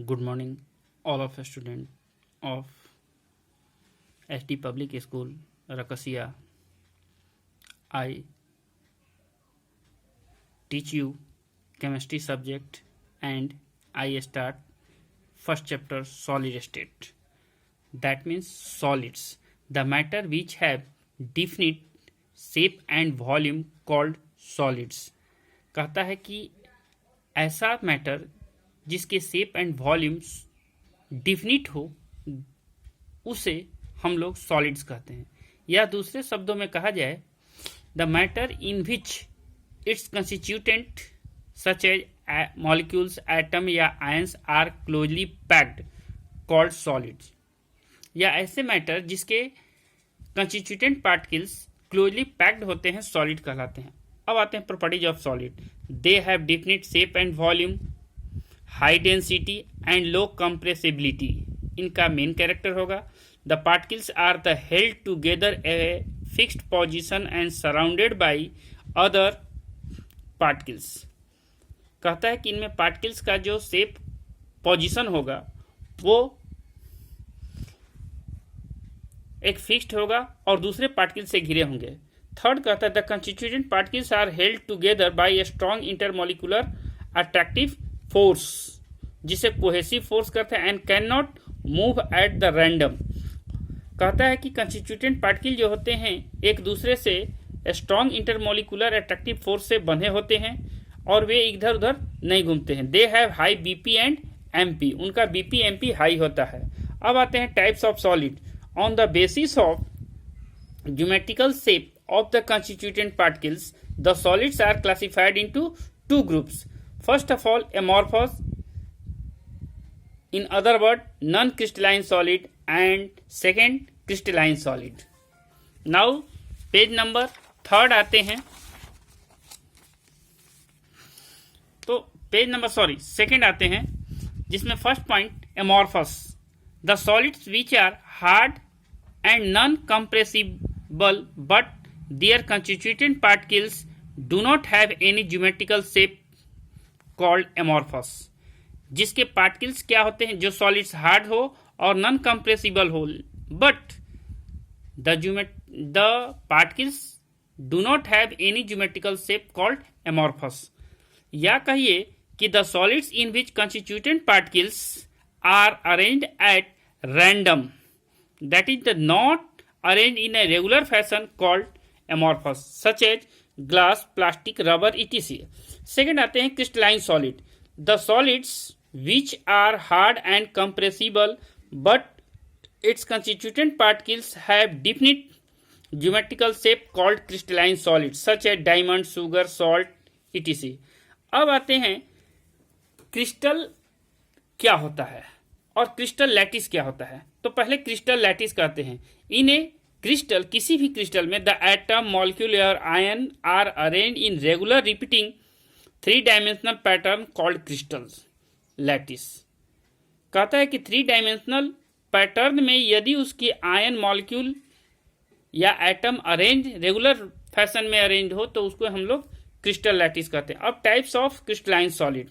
Good morning, all of the students of SD Public School, Rakasia. I teach you chemistry subject and I start first chapter solid state. That means solids, the matter which have definite shape and volume called solids. कहता है कि ऐसा matter जिसके shape and volumes definite हो उसे हम लोग solids कहते हैं, या दूसरे शब्दों में कहा जाए the matter in which its constituent such as molecules, atom या ions are closely packed called solids, या ऐसे मैटर जिसके कंस्टिट्यूटेंट पार्टिकल्स क्लोजली पैक्ड होते हैं सॉलिड कहलाते हैं। अब आते हैं properties of solid. They have definite shape and volume, high density and low compressibility इनका मेन कैरेक्टर होगा। The particles are the held together a fixed position and surrounded by other particles. कहता है कि इनमें पार्टिकल्स का जो shape position होगा वो एक फिक्स्ड होगा और दूसरे पार्टिकल से घिरे होंगे। थर्ड कहता है the constituent particles are held together by a strong intermolecular attractive force, जिसे कोहेसिव फोर्स कहते हैं, and can not move at the random. कहता है कि कंस्टिट्यूटेंट पार्टिकल जो होते हैं एक दूसरे से स्ट्रॉन्ग इंटरमोलिकुलर अट्रैक्टिव फोर्स से बंधे होते हैं और वे इधर उधर नहीं घूमते हैं। They have high BP and MP, उनका बीपी एमपी हाई होता है। अब आते हैं types of solid. On the basis of geometrical shape of the constituent particles, the solids are classified into two groups. First of all, amorphous, in other words, non-crystalline solid, and second, crystalline solid. Now, page number 3 आते हैं। तो page number second आते हैं, जिसमें first point amorphous, the solids which are hard and non-compressible but their constituent particles do not have any geometrical shape called amorphous। जिसके particles क्या होते हैं, जो सॉलिड्स हार्ड हो और नॉन कंप्रेसिबल हो, but the particles do not have any geometrical shape called amorphous। या कहिए कि the solids in which constituent particles are arranged at random, that is the not arranged in a regular fashion called amorphous, such as glass, plastic, rubber, etc. Second आते हैं crystalline solid, the solids which are hard and compressible but its constituent particles have definite geometrical shape called crystalline solids, such as diamond, sugar, salt, etc. अब आते हैं crystal क्या होता है और crystal lattice क्या होता है। तो पहले क्रिस्टल लैटिस कहते हैं। इन्हें क्रिस्टल, किसी भी क्रिस्टल में द एटम, मॉलिक्यूल और ion are arrange in regular repeating 3 dimensional pattern called crystal lattice. कहता है कि 3 डायमेंशनल पैटर्न में यदि उसकी आयन, मॉलिक्यूल या एटम अरेंज रेगुलर फैशन में अरेंज हो तो उसको हम लोग क्रिस्टल लैटिस कहते हैं। अब टाइप्स ऑफ क्रिस्टलाइन सॉलिड।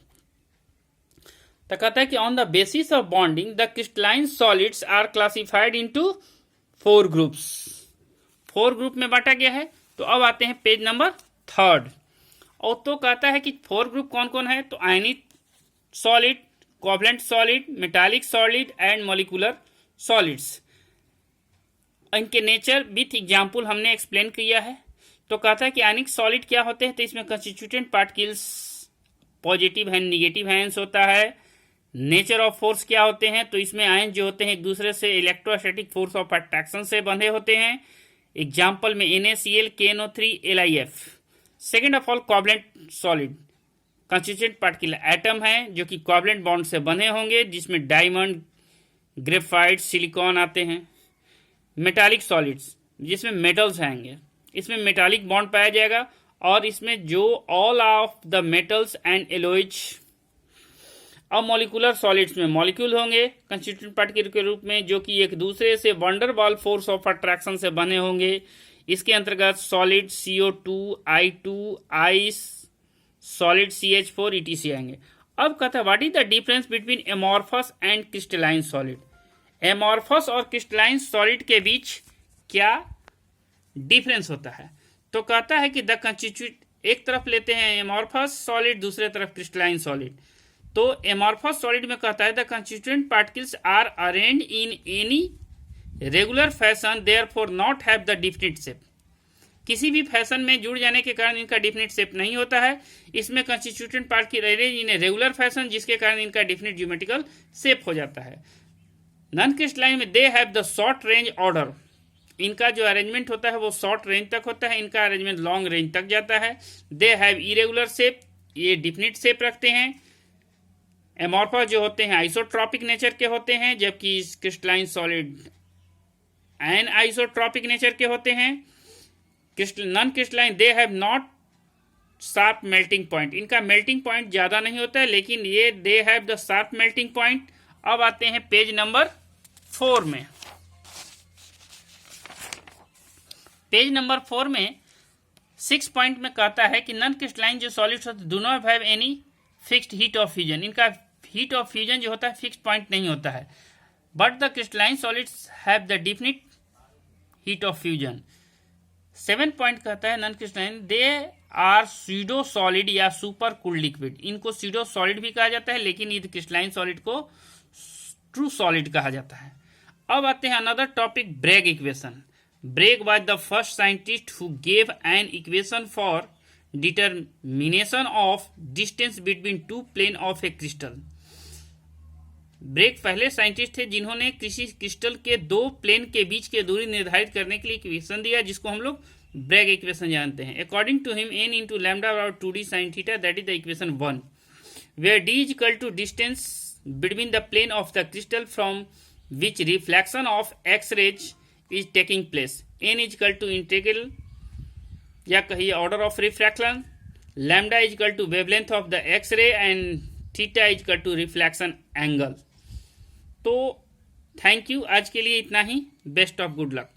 तो कहता है कि on the basis of bonding the crystalline solids are classified into 4 groups. 4 group में बांटा गया है। तो अब आते हैं पेज नंबर 3। और तो कहता है कि 4 ग्रुप कौन कौन है, तो आयनिक solid, covalent solid, metallic solid and molecular solids. इनके नेचर विथ एग्जाम्पल हमने एक्सप्लेन किया है। तो कहता है कि आयनिक सॉलिड क्या होते हैं, तो इसमें constituent particles positive and negative ions होता है। नेचर ऑफ फोर्स क्या होते हैं, तो इसमें आयन जो होते हैं एक दूसरे से इलेक्ट्रोस्टैटिक फोर्स ऑफ अट्रैक्शन से बंधे होते हैं। एग्जाम्पल में NaCl, KNO3, LiF। Second of all covalent solid, constituent particle atom है जो कि कोवलेंट बॉन्ड से बंधे होंगे, जिसमें डायमंड, ग्रेफाइट, सिलिकॉन आते हैं। मेटालिक सॉलिड्स, जिसमें मेटल्स आएंगे, इसमें मेटालिक बॉन्ड पाया जाएगा और इसमें जो all of the metals and alloys. अब मॉलिक्यूलर सॉलिड्स में मॉलिक्यूल होंगे कंस्टिट्यूएंट पार्टिकल के रूप में, जो कि एक दूसरे से वंडरवॉल फोर्स ऑफ अट्रैक्शन से बने होंगे। इसके अंतर्गत solid CO2, I2, ice, solid CH4 etc आएंगे। अब कहता है what is the difference between amorphous and crystalline solid. Amorphous और क्रिस्टलाइन सॉलिड के बीच क्या डिफरेंस होता है? तो कहता है कि द कंस्टिट्यूट, एक तरफ लेते हैं एमॉर्फस सॉलिड, दूसरे तरफ क्रिस्टलाइन सॉलिड। तो एमॉर्फस सॉलिड में कहता है the constituent particles are arranged in any regular fashion therefore not have the definite shape. किसी भी फैशन में जुड़ जाने के कारण इनका डिफिनिट शेप नहीं होता है। इसमें constituent particle arrange in a regular fashion, जिसके कारण इनका डिफिनिट ज्योमेट्रिकल शेप हो जाता है। नॉन क्रिस्टलाइन में they have the short range order, इनका जो अरेंजमेंट होता है वो शॉर्ट रेंज तक होता है, इनका अरेंजमेंट लॉन्ग रेंज तक जाता है। दे हैव इरेगुलर शेप, ये डिफिनिट शेप रखते हैं। एमॉर्फस जो होते हैं आइसोट्रॉपिक नेचर के होते हैं, जबकि crystalline solid an isotropic nature के होते हैं। Non crystalline they have not sharp melting point, इनका मेल्टिंग पॉइंट ज्यादा नहीं होता है, लेकिन ये they have the sharp melting point. अब आते हैं पेज नंबर 4 में। पेज नंबर 4 में 6 पॉइंट में कहता है कि नॉन क्रिस्टलाइन जो सॉलिड्स होते do not have any fixed heat of fusion, इनका हीट ऑफ फ्यूजन जो होता है फिक्स्ड पॉइंट नहीं होता है। But the crystalline solids have the definite heat of fusion. 7 point कहता है non crystalline they are pseudo solid या सुपर कूल लिक्विड, इनको स्यूडो सॉलिड भी कहा जाता है, लेकिन इस क्रिस्टलाइन सॉलिड को ट्रू सॉलिड कहा जाता है। अब आते हैं another topic, Bragg equation. Bragg was the first scientist who gave an equation for determination of distance between two plane of a crystal. Bragg पहले साइंटिस्ट थे जिन्होंने किसी क्रिस्टल के 2 प्लेन के बीच की दूरी निर्धारित करने के लिए इक्वेशन दिया, जिसको हम लोग ब्रेग इक्वेशन जानते हैं। According to him n into lambda बराबर 2d sin theta, that is the equation 1, where d is equal to distance between the plane of the crystal from which reflection of X rays is taking place. n is equal to integral या कहिए order of refraction, lambda is equal to wavelength of the X ray and theta is equal to reflection angle. तो thank you, आज के लिए इतना ही। Best of good luck.